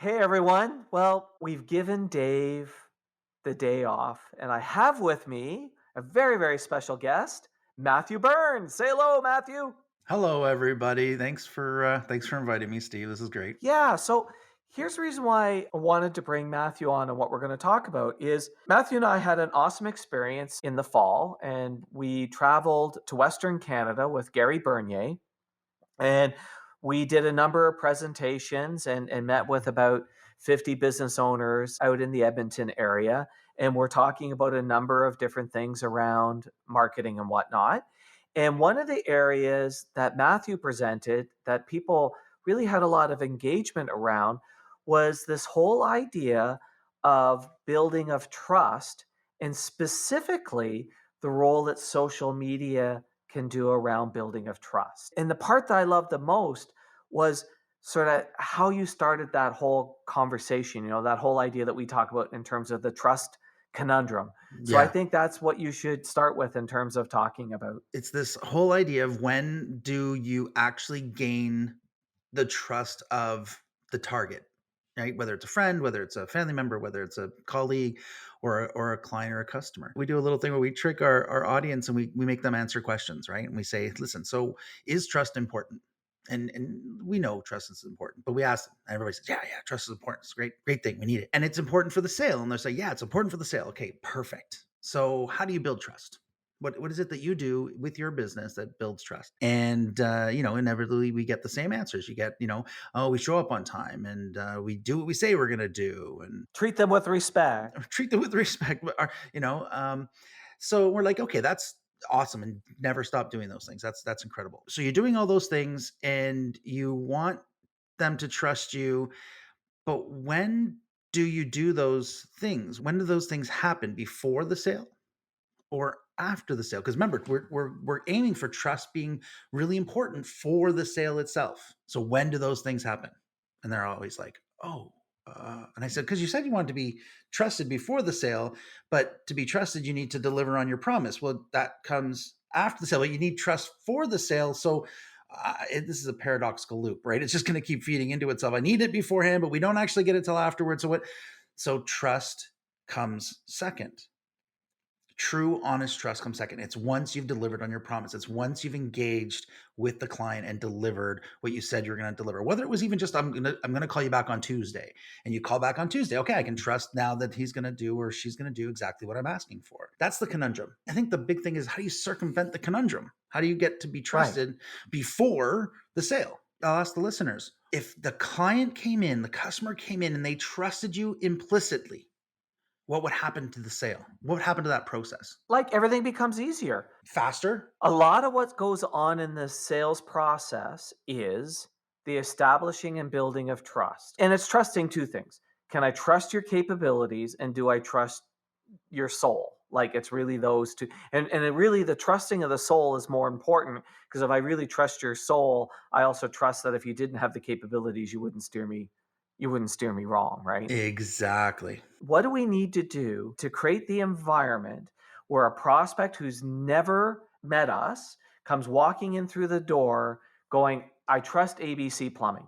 Hey everyone. Well, we've given Dave the day off, and I have with me a very, very special guest, Matthew Burns. Say hello, Matthew. Hello, everybody. Thanks for inviting me, Steve. This is great. Yeah, so here's the reason why I wanted to bring Matthew on and what we're going to talk about is Matthew and I had an awesome experience in the fall, and we traveled to Western Canada with Gary Bernier. And we did a number of presentations and met with about 50 business owners out in the Edmonton area. And we're talking about a number of different things around marketing and whatnot. And one of the areas that Matthew presented that people really had a lot of engagement around was this whole idea of building of trust, and specifically the role that social media can do around building of trust. And the part that I loved the most was sort of how you started that whole conversation, that whole idea that we talk about in terms of the trust conundrum. So I Yeah, think that's what you should start with in terms of talking about. it's this whole idea of when do you actually gain the trust of the target, right? Whether it's a friend, whether it's a family member, whether it's a colleague or a client or a customer. We do a little thing where we trick our audience and we make them answer questions, right? And we say, listen, so is trust important? And we know trust is important, but we ask them, and everybody says, yeah, trust is important. It's a great thing. We need it. And it's important for the sale. And they'll say, yeah, it's important for the sale. Okay, perfect. So how do you build trust? What is it that you do with your business that builds trust? And inevitably we get the same answers. You get, oh, we show up on time and we do what we say we're going to do, and Treat them with respect. treat them with respect. So we're like, okay, that's awesome, and never stop doing those things. That's incredible. So you're doing all those things, and you want them to trust you, but when do you do those things? When do those things happen? Before the sale or after the sale? Because remember, we're aiming for trust being really important for the sale itself. So when do those things happen? And they're always like, oh. And I said, because you said you wanted to be trusted before the sale, but to be trusted, you need to deliver on your promise. Well, that comes after the sale, but you need trust for the sale. So this is a paradoxical loop, right? It's just going to keep feeding into itself. I need it beforehand, but we don't actually get it till afterwards. So trust comes second. True, honest trust comes second. It's once you've delivered on your promise. It's once you've engaged with the client and delivered what you said you were going to deliver. Whether it was even just I'm gonna call you back on Tuesday, and you call back on Tuesday. Okay, I can trust now that he's going to do or she's going to do exactly what I'm asking for. That's the conundrum. I think the big thing is, how do you circumvent the conundrum? How do you get to be Right. trusted before the sale? I'll ask the listeners: if the client came in, the customer came in, and they trusted you implicitly, what would happen to the sale? What would happen to that process? Like everything becomes easier. Faster? A lot of what goes on in the sales process is the establishing and building of trust. And it's trusting two things. Can I trust your capabilities, and do I trust your soul? Like it's really those two. And it really, the trusting of the soul is more important, because if I really trust your soul, I also trust that if you didn't have the capabilities, you wouldn't steer me wrong, right? Exactly. What do we need to do to create the environment where a prospect who's never met us comes walking in through the door going, I trust ABC Plumbing.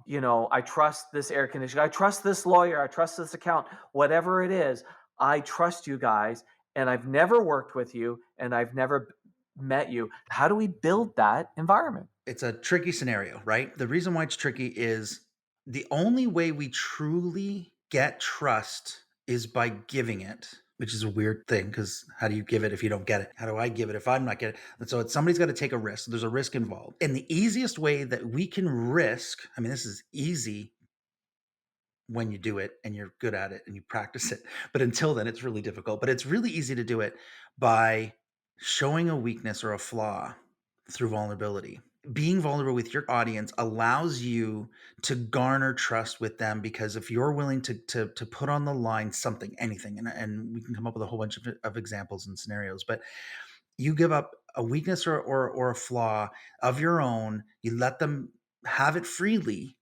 I trust this air conditioner. I trust this lawyer. I trust this account. Whatever it is, I trust you guys. And I've never worked with you and I've never met you. How do we build that environment? It's a tricky scenario, right? The reason why it's tricky is the only way we truly get trust is by giving it, which is a weird thing, because how do you give it if you don't get it? How do I give it if I'm not getting it? And so somebody's got to take a risk. There's a risk involved. And the easiest way that we can risk, I mean, this is easy when you do it and you're good at it and you practice it. But until then, it's really difficult. But it's really easy to do it by showing a weakness or a flaw through vulnerability. Being vulnerable with your audience allows you to garner trust with them, because if you're willing to put on the line something, anything, and we can come up with a whole bunch of examples and scenarios, but you give up a weakness or a flaw of your own, you let them have it freely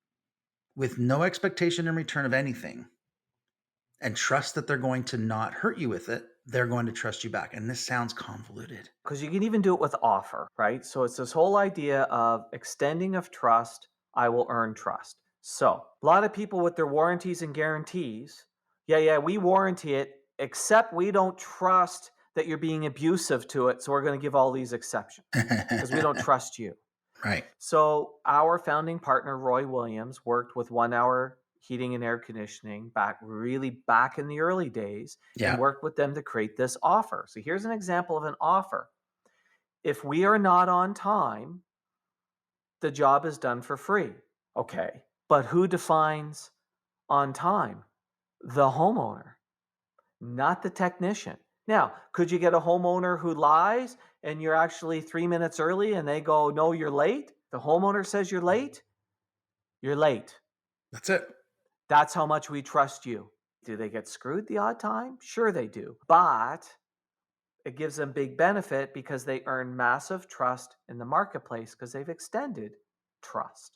with no expectation in return of anything, and trust that they're going to not hurt you with it, they're going to trust you back. And this sounds convoluted. Because you can even do it with offer, right? So it's this whole idea of extending of trust. I will earn trust. So, a lot of people with their warranties and guarantees, yeah, yeah, we warranty it, except we don't trust that you're being abusive to it. So, we're going to give all these exceptions because we don't trust you. Right. So, our founding partner, Roy Williams, worked with 1 Hour Heating and Air Conditioning back in the early days and Yeah. worked with them to create this offer. So, here's an example of an offer. If we are not on time, the job is done for free. Okay. But who defines on time? The homeowner, not the technician. Now, could you get a homeowner who lies and you're actually 3 minutes early and they go, no, you're late? The homeowner says you're late? You're late. That's it. That's how much we trust you. Do they get screwed the odd time? Sure, they do. But it gives them big benefit because they earn massive trust in the marketplace because they've extended trust.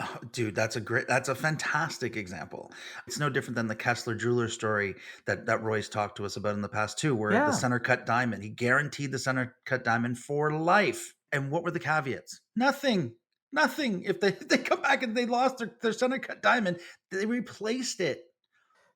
Oh, dude, that's a fantastic example. It's no different than the Kessler Jeweler story that Roy's talked to us about in the past too, where the Yeah. center cut diamond, he guaranteed the center cut diamond for life. And what were the caveats? Nothing. Nothing. If they come back and they lost their center cut diamond, they replaced it.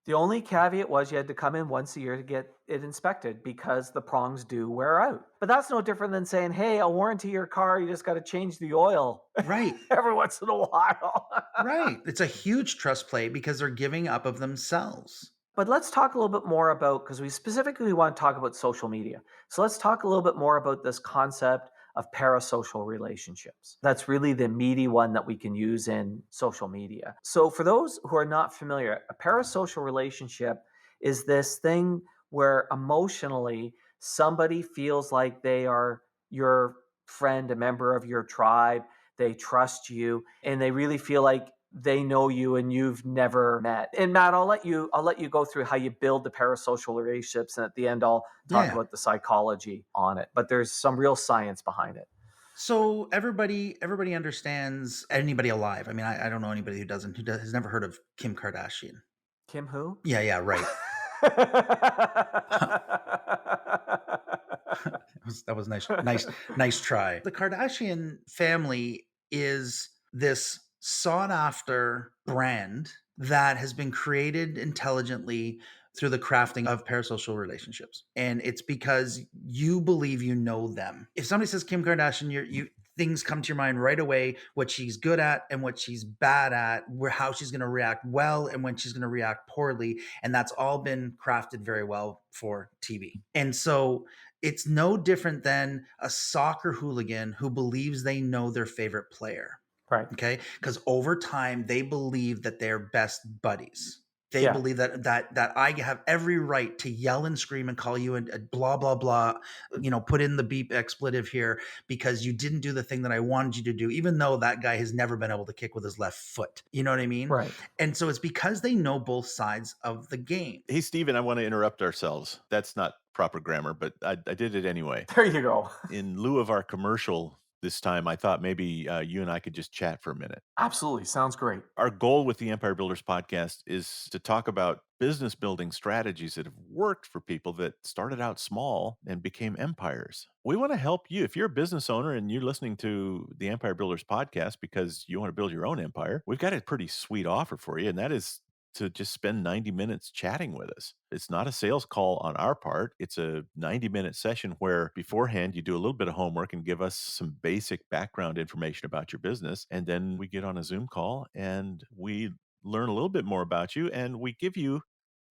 The only caveat was you had to come in once a year to get it inspected because the prongs do wear out. But that's no different than saying, hey, I'll warranty your car. You just got to change the oil Right. every once in a while. Right. It's a huge trust play because they're giving up of themselves. But let's talk a little bit more about, because we specifically want to talk about social media. So let's talk a little bit more about this concept of parasocial relationships. That's really the meaty one that we can use in social media. So for those who are not familiar, a parasocial relationship is this thing where emotionally somebody feels like they are your friend, a member of your tribe, they trust you, and they really feel like they know you and you've never met. And Matt, I'll let you go through how you build the parasocial relationships, and at the end I'll talk Yeah. about the psychology on it. But there's some real science behind it. So everybody understands, anybody alive. I mean, I don't know anybody has never heard of Kim Kardashian. Kim who? Yeah, yeah, right. That was nice try. The Kardashian family is this sought after brand that has been created intelligently through the crafting of parasocial relationships. And it's because you believe you know them. If somebody says Kim Kardashian, you things come to your mind right away, what she's good at and what she's bad at, where how she's going to react well and when she's going to react poorly, and that's all been crafted very well for TV. And so it's no different than a soccer hooligan who believes they know their favorite player. Right. Okay? Because over time they believe that they're best buddies. They Yeah. believe that I have every right to yell and scream and call you a blah blah blah, put in the beep expletive here because you didn't do the thing that I wanted you to do, even though that guy has never been able to kick with his left foot. You know what I mean? Right. And so it's because they know both sides of the game. Hey, Steven, I want to interrupt ourselves. That's not proper grammar, but I did it anyway. There you go. In lieu of our commercial this time, I thought maybe you and I could just chat for a minute. Absolutely. Sounds great. Our goal with the Empire Builders podcast is to talk about business building strategies that have worked for people that started out small and became empires. We want to help you. If you're a business owner and you're listening to the Empire Builders podcast because you want to build your own empire, we've got a pretty sweet offer for you, and that is to just spend 90 minutes chatting with us. It's not a sales call on our part. It's a 90-minute session where beforehand you do a little bit of homework and give us some basic background information about your business. And then we get on a Zoom call and we learn a little bit more about you and we give you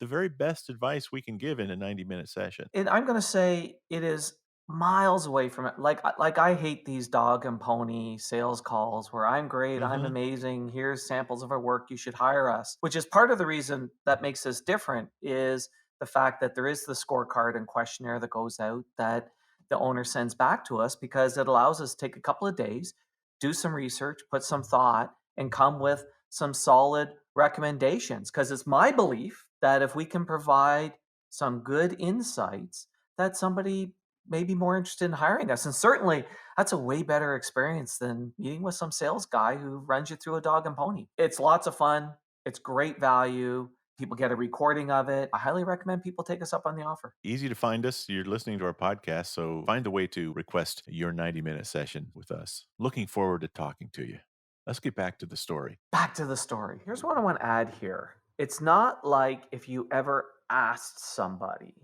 the very best advice we can give in a 90-minute session. And I'm going to say it is miles away from it. Like I hate these dog and pony sales calls where I'm great, I'm Mhm. amazing, here's samples of our work, you should hire us. Which is part of the reason that makes us different is the fact that there is the scorecard and questionnaire that goes out that the owner sends back to us because it allows us to take a couple of days, do some research, put some thought, and come with some solid recommendations. Because it's my belief that if we can provide some good insights, that somebody may be more interested in hiring us. And certainly that's a way better experience than meeting with some sales guy who runs you through a dog and pony. It's lots of fun. It's great value. People get a recording of it. I highly recommend people take us up on the offer. Easy to find us. You're listening to our podcast, so find a way to request your 90-minute session with us. Looking forward to talking to you. Let's get back to the story. Back to the story. Here's what I want to add here. It's not like if you ever asked somebody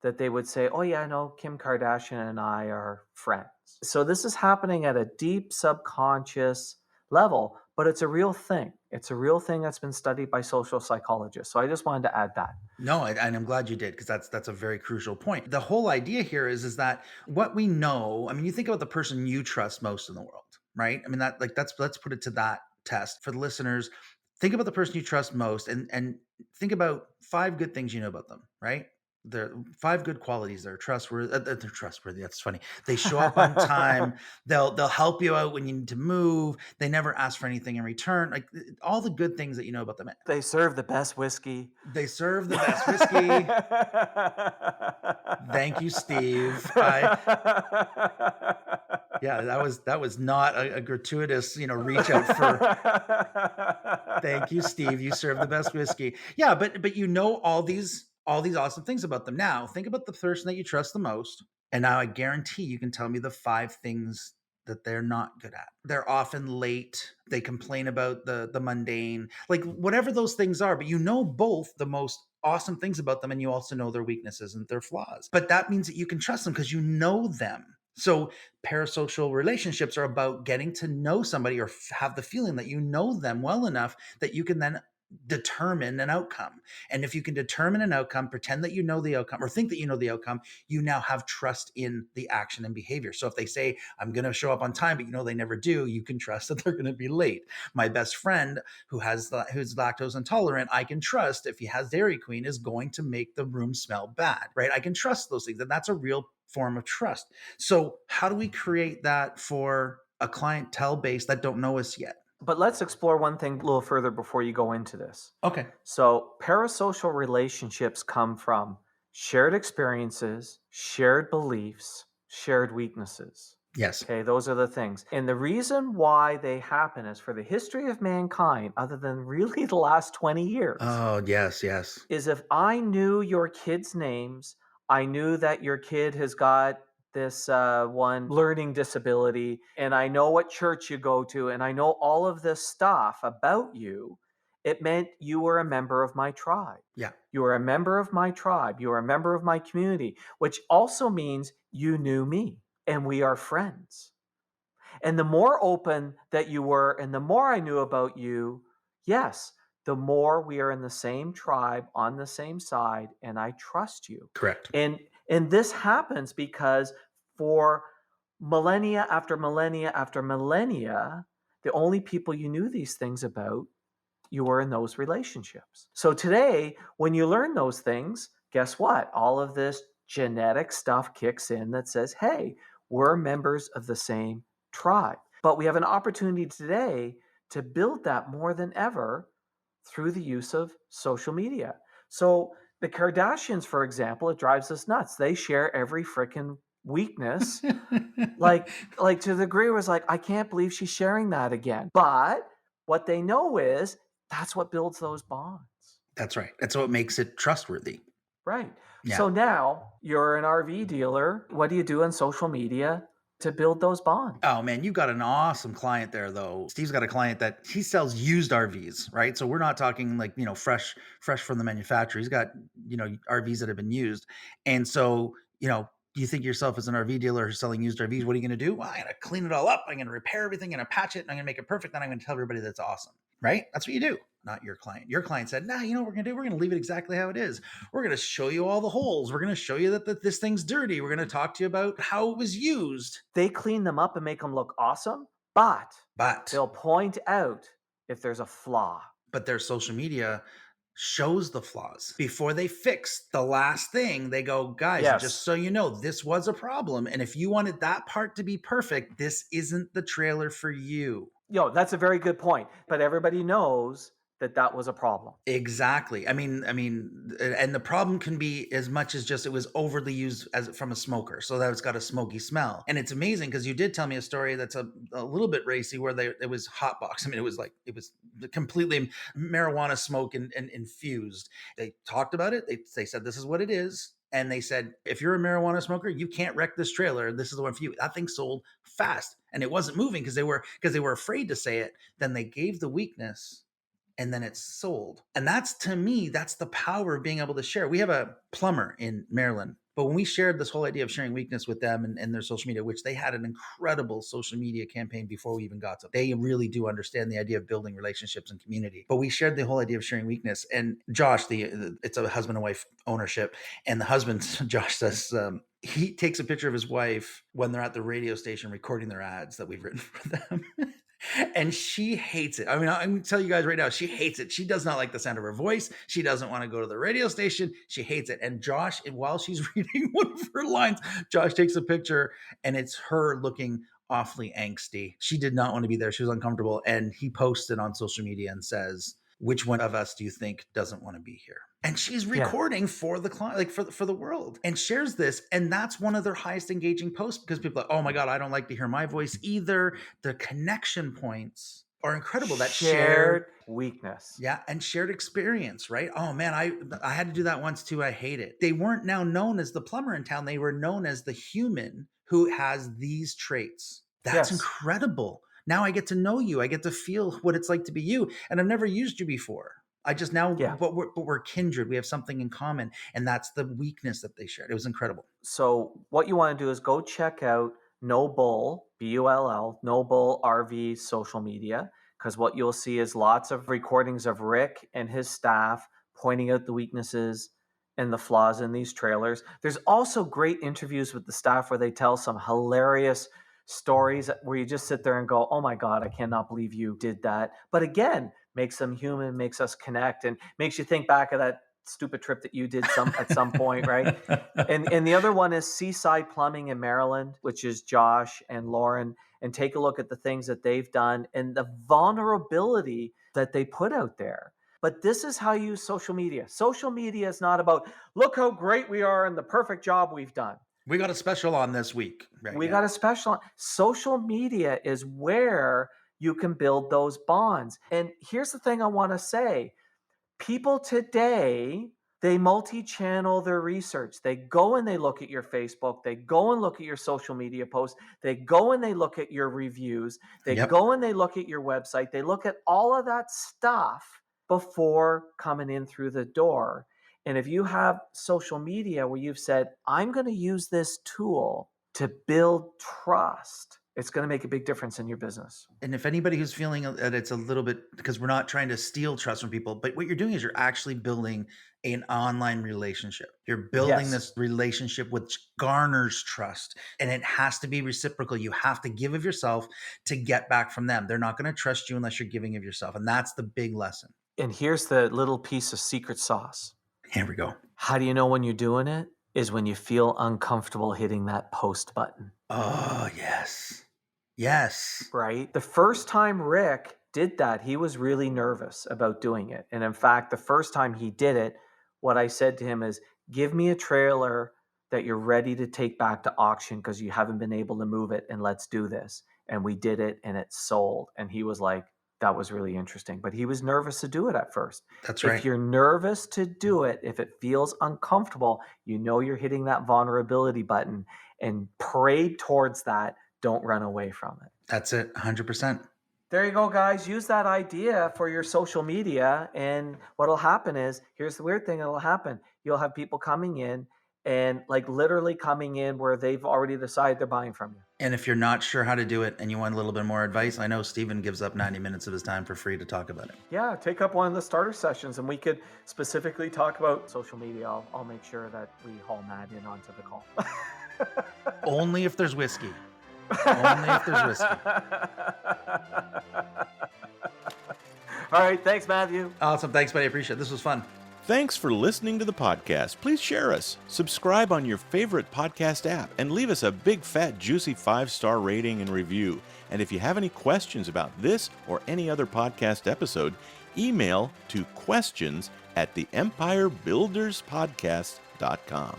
that they would say, "Oh, yeah, I know Kim Kardashian and I are friends." So this is happening at a deep subconscious level, but it's a real thing. It's a real thing that's been studied by social psychologists. So I just wanted to add that. No, and I'm glad you did because that's a very crucial point. The whole idea here is that what we know. I mean, you think about the person you trust most in the world, right? I mean, that like that's let's put it to that test for the listeners. Think about the person you trust most, and think about five good things you know about them, right? There five good qualities. They're trustworthy. They're trustworthy. That's funny. They show up on time. They'll help you out when you need to move. They never ask for anything in return. Like all the good things that you know about them. They serve the best whiskey. They serve the best whiskey. Thank you, Steve. Yeah, that was not a gratuitous, reach out for thank you, Steve. You serve the best whiskey. Yeah, but you know all these awesome things about them. Now, think about the person that you trust the most. And now I guarantee you can tell me the five things that they're not good at. They're often late. They complain about the mundane, like whatever those things are, but you know both the most awesome things about them and you also know their weaknesses and their flaws. But that means that you can trust them because you know them. So parasocial relationships are about getting to know somebody or have the feeling that you know them well enough that you can then determine an outcome. And if you can determine an outcome, pretend that you know the outcome or think that you know the outcome, you now have trust in the action and behavior. So if they say, I'm going to show up on time, but you know they never do, you can trust that they're going to be late. My best friend who's lactose intolerant, I can trust if he has Dairy Queen is going to make the room smell bad, right? I can trust those things. And that's a real form of trust. So how do we create that for a clientele base that don't know us yet? But let's explore one thing a little further before you go into this. Okay. So, parasocial relationships come from shared experiences, shared beliefs, shared weaknesses. Yes. Okay, those are the things. And the reason why they happen is for the history of mankind, other than really the last 20 years, Oh, yes, yes. is if I knew your kids' names, I knew that your kid has got this one learning disability, and I know what church you go to, and I know all of this stuff about you, it meant you were a member of my tribe. Yeah. You were a member of my tribe. You were a member of my community, which also means you knew me and we are friends. And the more open that you were and the more I knew about you, yes, the more we are in the same tribe, on the same side, and I trust you. Correct. And this happens because for millennia after millennia after millennia, the only people you knew these things about, you were in those relationships. So today, when you learn those things, guess what? All of this genetic stuff kicks in that says, hey, we're members of the same tribe. But we have an opportunity today to build that more than ever through the use of social media. So the Kardashians, for example, it drives us nuts. They share every freaking weakness. like to the degree where it's like, I can't believe she's sharing that again. But what they know is that's what builds those bonds. That's right. That's what makes it trustworthy. Right. Yeah. So now you're an RV dealer. What do you do on social media to build those bonds? Oh man, you got an awesome client there though. Steve's got a client that he sells used RVs, right? So we're not talking like, fresh from the manufacturer. He's got, RVs that have been used. And so, you think yourself as an RV dealer who's selling used RVs, what are you going to do? Well, I'm going to clean it all up. I'm going to repair everything. I'm going to patch it and I'm going to make it perfect. Then I'm going to tell everybody that's awesome, right? That's what you do. Not your client. Your client said, nah, you know what we're going to do? We're going to leave it exactly how it is. We're going to show you all the holes. We're going to show you that this thing's dirty. We're going to talk to you about how it was used. They clean them up and make them look awesome, but they'll point out if there's a flaw. But their social media shows the flaws. Before they fix the last thing, they go, guys, Yes. just so you know, this was a problem. And if you wanted that part to be perfect, this isn't the trailer for you. That's a very good point. But everybody knows that was a problem. Exactly. I mean, and the problem can be as much as just it was overly used as from a smoker, so that it's got a smoky smell. And it's amazing because you did tell me a story that's a little bit racy where it was hot box. I mean, it was completely marijuana smoke and infused. They talked about it. They said this is what it is. And they said, if you're a marijuana smoker, you can't wreck this trailer. This is the one for you. That thing sold fast, and it wasn't moving because they were afraid to say it. Then they gave the weakness, and then it's sold. And that's, to me, that's the power of being able to share. We have a plumber in Maryland, but when we shared this whole idea of sharing weakness with them and their social media, which they had an incredible social media campaign before we even got to, they really do understand the idea of building relationships and community. But we shared the whole idea of sharing weakness. And Josh, it's a husband and wife ownership, and the husband, Josh says, he takes a picture of his wife when they're at the radio station recording their ads that we've written for them. And she hates it. I mean, I'm going to tell you guys right now, she hates it. She does not like the sound of her voice. She doesn't want to go to the radio station. She hates it. And Josh, while she's reading one of her lines, Josh takes a picture, and it's her looking awfully angsty. She did not want to be there. She was uncomfortable. And he posted on social media and says, which one of us do you think doesn't want to be here? And she's recording for the client, like for the world, and shares this. And that's one of their highest engaging posts, because people are like, oh my God, I don't like to hear my voice either. The connection points are incredible. That shared weakness. Yeah. And shared experience, right? Oh man, I had to do that once too. I hate it. They weren't now known as the plumber in town. They were known as the human who has these traits. That's incredible. Now I get to know you. I get to feel what it's like to be you. And I've never used you before. I just now, but we're kindred. We have something in common. And that's the weakness that they shared. It was incredible. So what you want to do is go check out No Bull, BULL, No Bull RV social media, because what you'll see is lots of recordings of Rick and his staff pointing out the weaknesses and the flaws in these trailers. There's also great interviews with the staff where they tell some hilarious stories where you just sit there and go, oh my God, I cannot believe you did that. But again, makes them human, makes us connect, and makes you think back of that stupid trip that you did at some point, right? And the other one is Seaside Plumbing in Maryland, which is Josh and Lauren, and take a look at the things that they've done and the vulnerability that they put out there. But this is how you use social media. Social media is not about, look how great we are and the perfect job we've done. We got a special on this week. Right, we got a special on. Social media is where you can build those bonds. And here's the thing I want to say. People today, they multi-channel their research. They go and they look at your Facebook. They go and look at your social media posts. They go and they look at your reviews. They go and they look at your website. They look at all of that stuff before coming in through the door. And if you have social media where you've said, I'm going to use this tool to build trust, it's going to make a big difference in your business. And if anybody who's feeling that it's a little bit, because we're not trying to steal trust from people, but what you're doing is you're actually building an online relationship. You're building this relationship which garners trust, and it has to be reciprocal. You have to give of yourself to get back from them. They're not going to trust you unless you're giving of yourself. And that's the big lesson. And here's the little piece of secret sauce. Here we go. How do you know when you're doing it? Is when you feel uncomfortable hitting that post button. Oh, yes. Yes. Right? The first time Rick did that, he was really nervous about doing it. And in fact, the first time he did it, what I said to him is, give me a trailer that you're ready to take back to auction because you haven't been able to move it, and let's do this. And we did it, and it sold. And he was like, that was really interesting. But he was nervous to do it at first. That's right. If you're nervous to do it, if it feels uncomfortable, you know you're hitting that vulnerability button, and parade towards that. Don't run away from it. That's it, 100%. There you go, guys. Use that idea for your social media. And what'll happen is, here's the weird thing that'll happen. You'll have people coming in and like literally coming in where they've already decided they're buying from you. And if you're not sure how to do it and you want a little bit more advice, I know Steven gives up 90 minutes of his time for free to talk about it. Yeah, take up one of the starter sessions and we could specifically talk about social media. I'll make sure that we haul Matt in onto the call. Only if there's whiskey. Only if there's whiskey. All right. Thanks, Matthew. Awesome. Thanks, buddy. I appreciate it. This was fun. Thanks for listening to the podcast. Please share us, subscribe on your favorite podcast app, and leave us a big, fat, juicy 5-star rating and review. And if you have any questions about this or any other podcast episode, email to questions@theempirebuilderspodcast.com.